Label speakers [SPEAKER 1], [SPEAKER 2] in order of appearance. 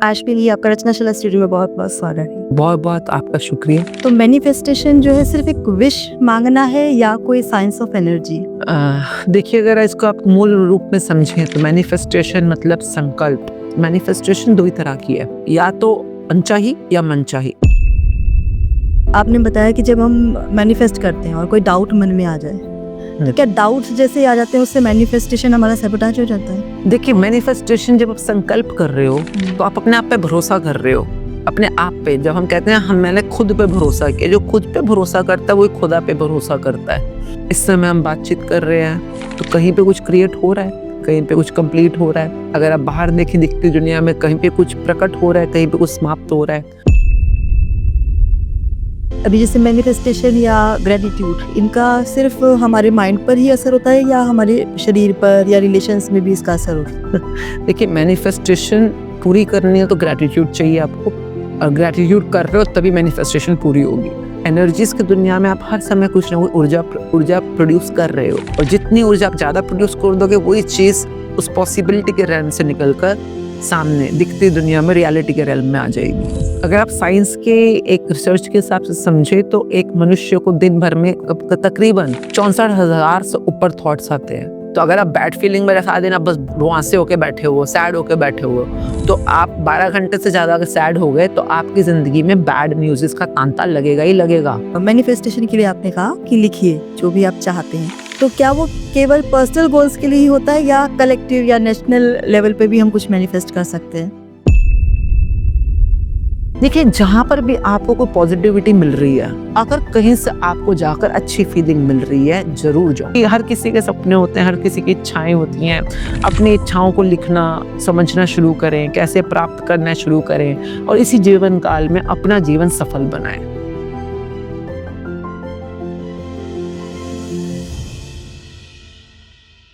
[SPEAKER 1] आज के लिए आपका रचनाशाला स्टूडियो में बहुत बहुत स्वागत है।
[SPEAKER 2] बहुत बहुत आपका शुक्रिया।
[SPEAKER 1] तो मैनिफेस्टेशन जो है सिर्फ एक विश मांगना है या कोई साइंस ऑफ एनर्जी?
[SPEAKER 2] देखिए, अगर इसको आप मूल रूप में समझें तो मैनिफेस्टेशन मतलब संकल्प। मैनिफेस्टेशन दो ही तरह की है, या तो अनचाही या मनचाही।
[SPEAKER 1] आपने बताया कि जब हम मैनिफेस्ट करते हैं और कोई डाउट मन में आ जाए, तो क्या डाउट्स जैसे आ जाते हैं उससे मैनिफेस्टेशन हमारा सैबोटाज हो जाता है?
[SPEAKER 2] देखिए, मैनिफेस्टेशन जब आप संकल्प कर रहे हो तो आप अपने आप पे भरोसा कर रहे हो, अपने आप पे। जब हम कहते हैं मैंने खुद पे भरोसा किया, जो खुद पे भरोसा करता है वो खुदा पे भरोसा करता है। इस समय हम बातचीत कर रहे हैं तो कहीं पे कुछ क्रिएट हो रहा है, कहीं पे कुछ कंप्लीट हो रहा है। अगर आप बाहर देखें दिखती दुनिया में, कहीं पे कुछ प्रकट हो रहा है, कहीं पे कुछ समाप्त हो रहा है।
[SPEAKER 1] अभी जैसे मैनिफेस्टेशन या ग्रेटिट्यूड, इनका सिर्फ हमारे माइंड पर ही असर होता है या हमारे शरीर पर या रिलेशंस में भी इसका असर होता है?
[SPEAKER 2] देखिए, मैनिफेस्टेशन पूरी करनी है तो ग्रेटिट्यूड चाहिए आपको, और ग्रेटिट्यूड कर रहे हो तभी मैनिफेस्टेशन पूरी होगी। एनर्जीज की दुनिया में आप हर समय कुछ ना कुछ ऊर्जा प्रोड्यूस कर रहे हो, और जितनी ऊर्जा आप ज़्यादा प्रोड्यूस कर दोगे वही चीज़ उस पॉसिबिलिटी के रेल्म से निकलकर सामने दिखती दुनिया में रियलिटी के रेल्म में आ जाएगी। अगर आप साइंस के एक रिसर्च के हिसाब से समझे तो एक मनुष्य को दिन भर में तकरीबन 64,000 से ऊपर थॉट्स आते हैं। तो अगर आप बैड फीलिंग में रखा देना, बस रुआंसे होके बैठे हो, सैड होके बैठे हो, तो आप 12 घंटे से ज़्यादा अगर सैड हो गए तो आपकी ज़िंदगी में बैड न्यूज़ का तांता लगेगा ही लगेगा।
[SPEAKER 1] मैनिफेस्टेशन के लिए आपने कहा कि लिखिए जो भी आप चाहते हैं, तो क्या वो केवल पर्सनल गोल्स के लिए ही होता है या कलेक्टिव या नेशनल लेवल पे भी हम कुछ मैनिफेस्ट कर सकते हैं?
[SPEAKER 2] देखिए, जहाँ पर भी आपको कोई पॉजिटिविटी मिल रही है, अगर कहीं से आपको जाकर अच्छी फीलिंग मिल रही है, जरूर जाओ। हर किसी के सपने होते हैं, हर किसी की इच्छाएं होती हैं। अपनी इच्छाओं को लिखना समझना शुरू करें, कैसे प्राप्त करना शुरू करें, और इसी जीवन काल में अपना जीवन सफल बनाएं।